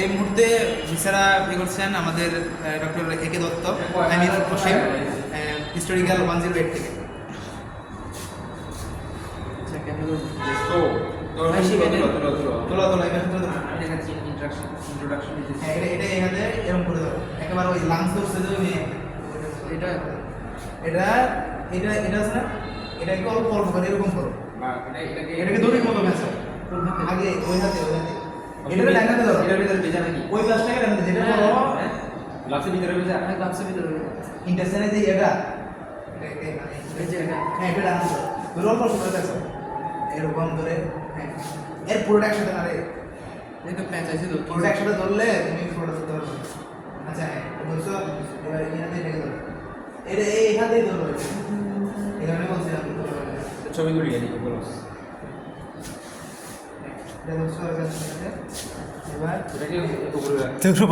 এই মুহূর্তে ভিসারা এ করছেন আমাদের ডক্টর একে দত্ত, আমির হোসেন, হিস্টোরিক্যাল 108 থেকে। এটা এখানে এরকম করে ধরো, একেবারে ওই লাংস ধরছে যে এটা এটা এটা এটা আছে না, এটা একটু অল্প অল্প করে এরকম করো, এটাকে দড়ির মতো ভেসো আগে ওই হাতে এটা ডাইনাতে ধরো, এটার ভিতরে ভেজা নাকি ওই পাশটাকে ডাইনাতে যেটা করো গ্লাসের ভিতরে ভেজা, হ্যাঁ গ্লাসের ভিতরে ইন্টেস্টাইনে যে এটা এই যে হ্যাঁ এটা ডাইনাতে ধরো, অল্প অল্প করে ভেসো এরকম ধরে, হ্যাঁ এর পুরোটা একসাথে না রে, এই তো প্যাচ আছে তো পুরোটা একসাথে ধরলে তুমি পুরোটা ধরতে পারবে। আচ্ছা হ্যাঁ ধরছো, এবার এখানে রেখে ধরো, এটা এই হাতেই ধরো, এখানে বলছিলাম ছবি তুলি এদিকে বলো।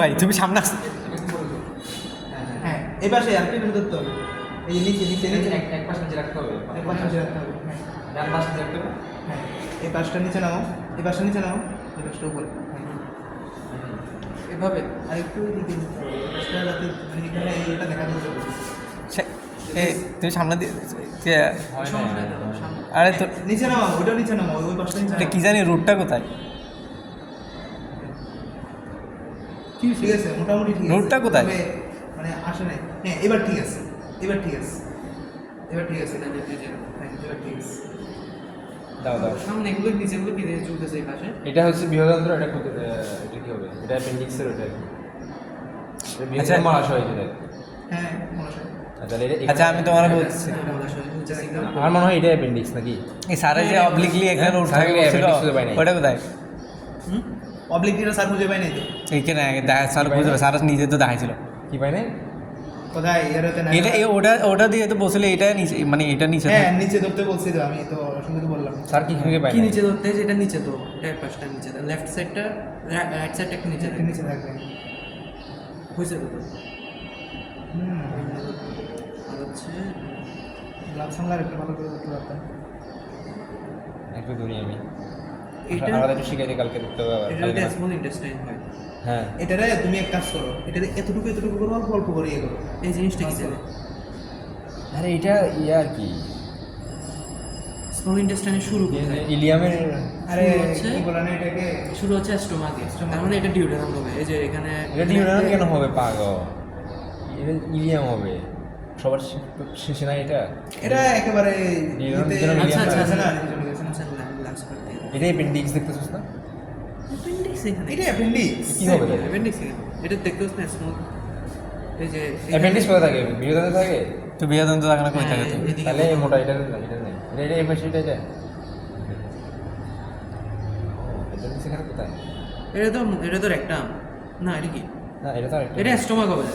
ভাই তুমি সামনে আস। হ্যাঁ এবার সে আরেকটু ধরতে হবে, এই যে নিচে নিচে নিচে এক পাশে নিচে রাখতে হবে, এক পাশে নিচে রাখতে হবে, হ্যাঁ ডান পাশে নিচে রাখতে হবে, হ্যাঁ এই পাশটা নিচে নাও, এই পাশটা নিচে নাও, এই পাশটা উপরে, এভাবে আরেকটু দিকে পাশটা যাতে মানে এখানে এটা দেখা যাচ্ছে। তুমি সামনে দিয়ে হয় না আরে তো নিচে নাও, ওইটা নিচে নাও, ওই পাশটা নিচে এটা কি জানি রুটটা কোথায়, ঠিক আছে মোটামুটি ঠিক আছে, রুটটা কোথায়? তবে মানে আসে নাই, হ্যাঁ এবার ঠিক আছে, এবার ঠিক আছে, এবার ঠিক আছে, হ্যাঁ এবার ঠিক আছে। দাও দাও সামনে এগুলো নিচেগুলো কি দিয়ে চলতেছে এই পাশে, এটা হচ্ছে বৃহদান্ত্র, এটা এটা কি হবে, এটা অ্যাপেন্ডিক্সের ওটা আচ্ছা মহাশয় হয় এটা, হ্যাঁ মনে হয় তাহলে আচ্ছা আমি তোমার বলছি আমার মনে হয় এটা অ্যাপেন্ডিক্স নাকি, এই সারে যে অবলিকলি এখানে উঠাকে বলছিল ওটা কোথায়? অবলিকটিটা স্যার খুঁজে পাই নাই তো, এইখানে দেখা স্যার বুঝতে পারে, স্যার নিজে তো দেখাইছিল কি পাই না কোথায় এরতে না, এটা ওটা ওটা দিয়ে তো বসলে এটা নিচে, মানে এটা নিচে হ্যাঁ নিচে ধরতে বলছি তো, আমি তো শুধু বললাম স্যার কি খুঁজে পাই কি না নিচে ধরতে, যেটা নিচে তো এটার পাশটা নিচে, লেফট সাইডটা রাইট সাইডটা একটু নিচে একটু নিচে থাকবে। হয়েছে তো। হুম আর হচ্ছে গ্লাভ সামলার একটু ভালো করে ধরতে পারতাম। একটু ধরি আমি, এটা আমাদের একটু শিখাইতে কালকে দেখতে হবে এটা আবার। স্মল ইন্টেস্টাইন হয়, হ্যাঁ এটারে তুমি এক কাজ করো, এটারে এতটুকু এতটুকু করো, অল্প অল্প করে ইয়ে করো। এই জিনিসটা কি জানো? আরে এটা ইয়ে আর কি, স্মল ইন্টেস্টাইনের শুরু কোথায়? ইলিয়ামের আরে শুরু হচ্ছে? কি বলে না এটাকে, শুরু হচ্ছে স্টোমাকে, তার মানে এটা ডিউডেনাম হবে। এই যে এখানে এটা ডিউরাম কেন হবে পাগল, এটা ইলিয়াম হবে সবার শেষে না এটা, এটা একেবারে ডিউরাম ইতে- যেন আচ্ছা, আচ্ছা, আছে না, আচ্ছা লাক্স করতে এটা অ্যাপেন্ডিক্স দেখতেছিস না, অ্যাপেন্ডিক্স এখানে, এটা অ্যাপেন্ডিক্স। কি হবে অ্যাপেন্ডিক্স এখানে, এটা দেখতে হচ্ছে না স্মল, এই যে অ্যাপেন্ডিক্স কোথায় থাকে, বৃহদান্ত্রে থাকে, তো বিয়াদন্ত দেখানো কই থাকে তো এদিকে তাহলে মোটা এটা নেই, এটা এই পাশে এটা অ্যাপেন্ডিক্স এখানে কোথায়, এটা তো একটা না, এটা কি, না এটা তো আরেকটা, এটা স্টোমাক হবে,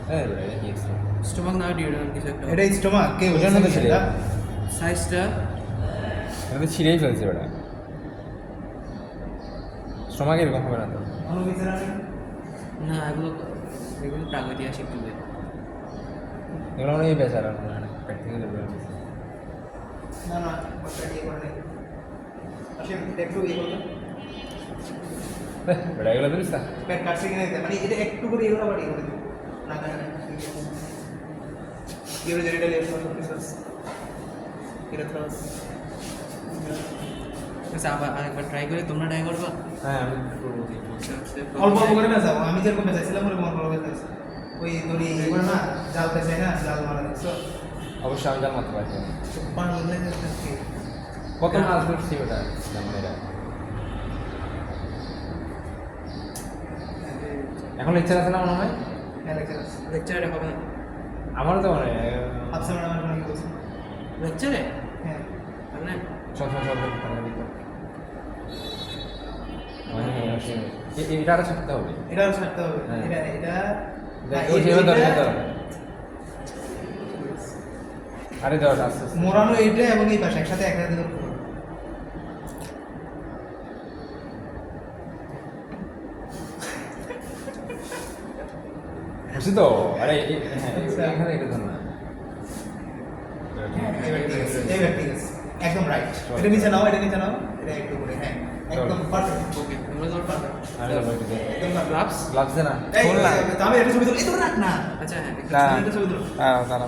হ্যাঁ এটা কি এক্সট্রা, স্টোমাক না ডিউডেনাম কিছু একটা। এটা স্টোমাক কে ওটার মধ্যে ছিল। সাইজটা এটা তো ছিঁড়েই ফেলছে ওটা, স্টোমাক এরকম হবে না তো, না, এগুলো প্রাগৈতিহাসিক যুগে। এগুলো মানে এই বেচারা প্র্যাকটিক্যালি না না ওটা কি করে নাই, আসলে এটা একটু ইয়ে করো, বেড়া এগুলো ধরিস না, পেট কাটছে কিনা দেখতে, মানে এটা একটু করে ইয়ে করে বাড়ি করে দিই না না কি করে যেটা লেফট সাইড অফিসার্স এটা থ্রস। আচ্ছা, আবার আরেকবার ট্রাই করে, তোমরা ট্রাই করবা। হ্যাঁ আমি করবো অল্প অল্প করে না যাবো, আমি যেরকম চাইছিলাম ওরকম অল্প অল্প করে ওই দড়ি এগুলো না জাল পেঁচাই না, জাল মারা দেখছো অবশ্যই আমি জান মারতে পারছি না। পারলে কত মাছ ধরছি ওটা যেমন এটা, এখন লেকচার আছে না মনে হয়, লেকচারে হবে না, আমারও তো মানে আফসার ম্যাডাম কি বলছে, লেকচারে হ্যাঁ মানে সব এটা আরো ছাড়তে হবে, এটা ছাড়তে হবে, হ্যাঁ। এটা এটা ওই যেভাবে দরকার তো আরে দেওয়া আস্তে আস্তে মোড়ানো এইটা এবং এই পাশে একসাথে একসাথে ধরতে হবে। বুঝছি তো, আরে হ্যাঁ এখানে এটা ধর না, এবার ঠিক আছে, এবার ঠিক আছে, একদম রাইট। এটা নিচে নাও, এটা নিচে নাও, এটা একটু করে, হ্যাঁ একদম পারফেক্ট। ওকে, তোমরা পারবে। গ্লাভস গ্লাভস দে না এই খোল না তবে এটা ছবি তুল এই তো রাখ না আচ্ছা হ্যাঁ না এটা ছবি তুল দাঁড়া